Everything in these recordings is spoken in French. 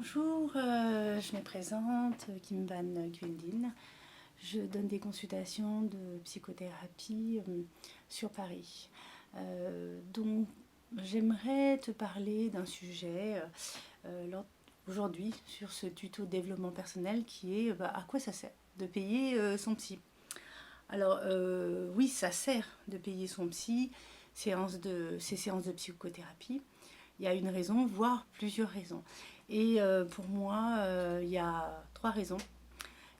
Bonjour, je me présente, Kim Van Gwendin. Je donne des consultations de psychothérapie sur Paris. Donc, j'aimerais te parler d'un sujet aujourd'hui sur ce tuto développement personnel qui est à quoi ça sert de payer son psy. Alors, oui, ça sert de payer son psy, ces séances de psychothérapie. Il y a une raison, voire plusieurs raisons. Et pour moi, il y a trois raisons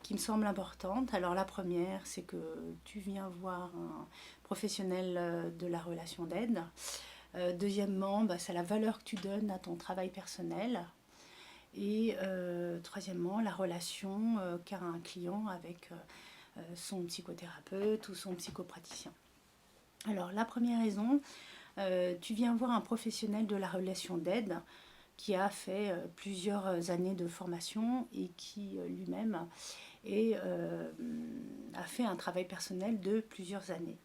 qui me semblent importantes. Alors la première, c'est que tu viens voir un professionnel de la relation d'aide. Deuxièmement, c'est la valeur que tu donnes à ton travail personnel. Et troisièmement, la relation qu'a un client avec son psychothérapeute ou son psychopraticien. Alors la première raison, tu viens voir un professionnel de la relation d'aide qui a fait plusieurs années de formation et qui lui-même a fait un travail personnel de plusieurs années.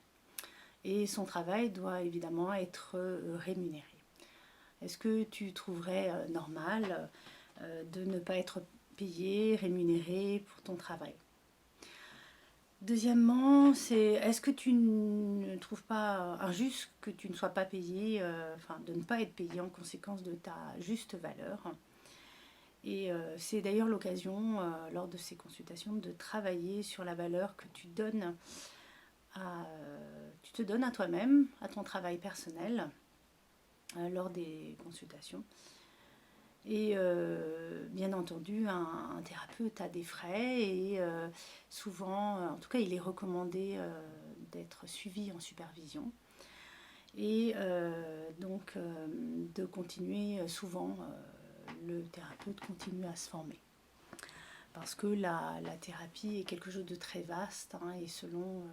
Et son travail doit évidemment être rémunéré. Est-ce que tu trouverais normal de ne pas être payé, rémunéré pour ton travail? Deuxièmement, est-ce que tu ne trouves pas injuste que tu ne sois pas payé, de ne pas être payé en conséquence de ta juste valeur? Et c'est d'ailleurs l'occasion, lors de ces consultations, de travailler sur la valeur que tu te donnes à toi-même, à ton travail personnel, lors des consultations. Et bien entendu, un thérapeute a des frais et souvent, en tout cas, il est recommandé d'être suivi en supervision et donc de continuer souvent, le thérapeute continue à se former. Parce que la thérapie est quelque chose de très vaste et selon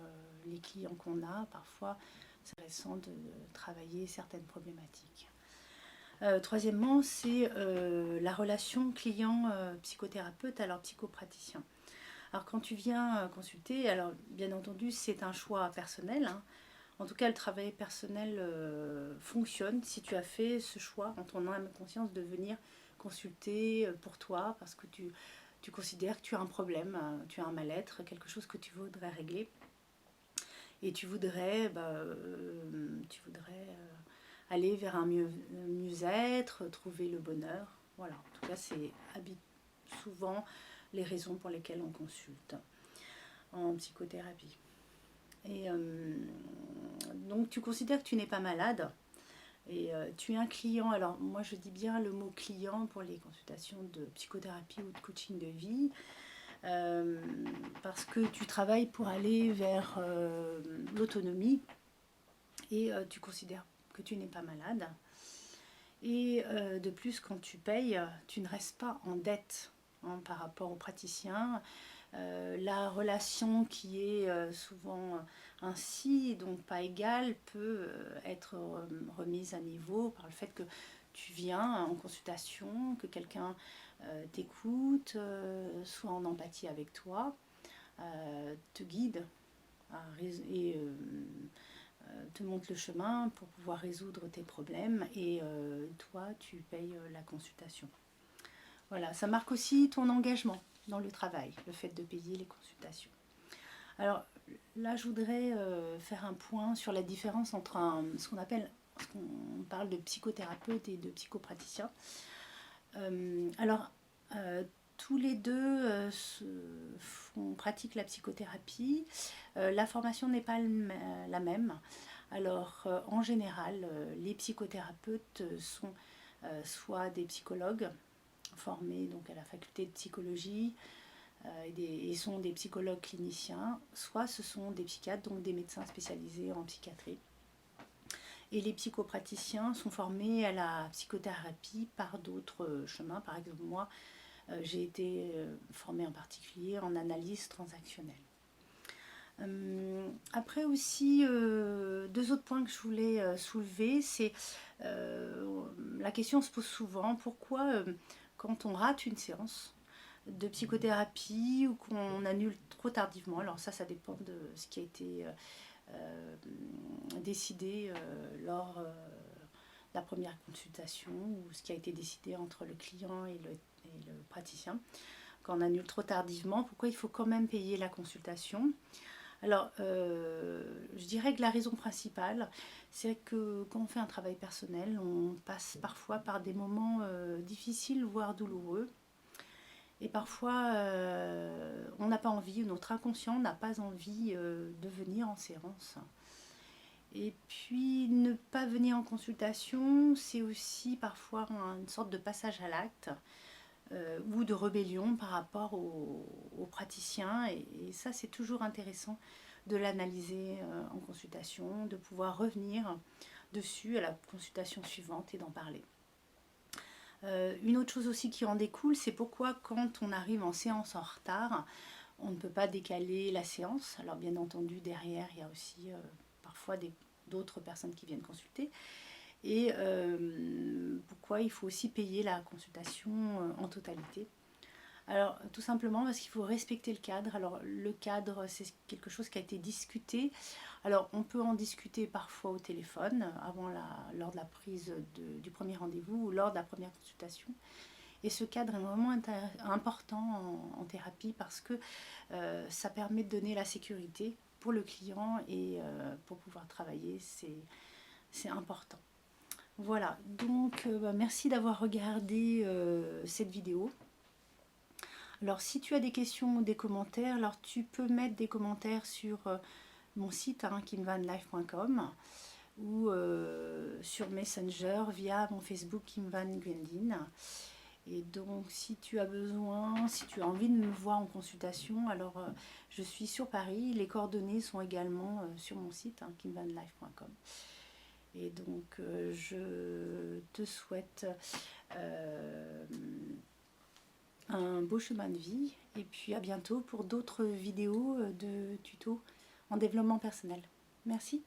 les clients qu'on a, parfois c'est intéressant de travailler certaines problématiques. Troisièmement, c'est la relation client-psychothérapeute, alors psychopraticien. Alors quand tu viens consulter, alors bien entendu c'est un choix personnel. En tout cas le travail personnel fonctionne si tu as fait ce choix en ton âme et conscience de venir consulter pour toi parce que tu considères que tu as un problème, tu as un mal-être, quelque chose que tu voudrais régler. Et tu voudrais aller vers un mieux-être, trouver le bonheur. Voilà, en tout cas, c'est souvent les raisons pour lesquelles on consulte en psychothérapie. Et donc, tu considères que tu n'es pas malade et tu es un client. Alors, moi, je dis bien le mot client pour les consultations de psychothérapie ou de coaching de vie. Parce que tu travailles pour aller vers l'autonomie et tu considères que tu n'es pas malade. Et de plus, quand tu payes, tu ne restes pas en dette par rapport aux praticiens. La relation qui est souvent ainsi, donc pas égale, peut être remise à niveau par le fait que tu viens en consultation, que quelqu'un t'écoute, soit en empathie avec toi, te guide et te montre le chemin pour pouvoir résoudre tes problèmes et toi tu payes la consultation. Voilà, ça marque aussi ton engagement dans le travail, le fait de payer les consultations. Alors là je voudrais faire un point sur la différence entre ce qu'on parle de psychothérapeute et de psychopraticien. Tous les deux pratiquent la psychothérapie. La formation n'est pas la même. Alors, en général, les psychothérapeutes sont soit des psychologues formés donc, à la faculté de psychologie et sont des psychologues cliniciens, soit ce sont des psychiatres, donc des médecins spécialisés en psychiatrie. Et les psychopraticiens sont formés à la psychothérapie par d'autres chemins. Par exemple, moi, j'ai été formée en particulier en analyse transactionnelle. Après aussi, deux autres points que je voulais soulever, c'est la question se pose souvent, pourquoi quand on rate une séance de psychothérapie ou qu'on annule trop tardivement, alors ça dépend de ce qui a été décidé lors de la première consultation ou ce qui a été décidé entre le client et et le praticien. Quand on annule trop tardivement, pourquoi il faut quand même payer la consultation? Alors, je dirais que la raison principale, c'est que quand on fait un travail personnel, on passe parfois par des moments difficiles, voire douloureux. Et parfois, on n'a pas envie, notre inconscient n'a pas envie de venir en séance. Et puis, ne pas venir en consultation, c'est aussi parfois une sorte de passage à l'acte ou de rébellion par rapport aux praticiens. Et ça, c'est toujours intéressant de l'analyser en consultation, de pouvoir revenir dessus à la consultation suivante et d'en parler. Une autre chose aussi qui en découle, c'est pourquoi quand on arrive en séance en retard, on ne peut pas décaler la séance. Alors bien entendu, derrière, il y a aussi parfois d'autres personnes qui viennent consulter. Et pourquoi il faut aussi payer la consultation en totalité. Alors tout simplement parce qu'il faut respecter le cadre. Alors le cadre, c'est quelque chose qui a été discuté. Alors on peut en discuter parfois au téléphone lors de la prise du premier rendez-vous ou lors de la première consultation. Et ce cadre est vraiment important en thérapie parce que ça permet de donner la sécurité pour le client et pour pouvoir travailler, c'est important. Voilà, donc merci d'avoir regardé cette vidéo. Alors si tu as des questions ou des commentaires, alors tu peux mettre des commentaires sur mon site kimvanlife.com ou sur Messenger via mon Facebook Kimvan Gwendine. Et donc si tu as besoin, si tu as envie de me voir en consultation, alors je suis sur Paris, les coordonnées sont également sur mon site kimvanlife.com. Et donc je te souhaite un beau chemin de vie et puis à bientôt pour d'autres vidéos de tutos en développement personnel. Merci.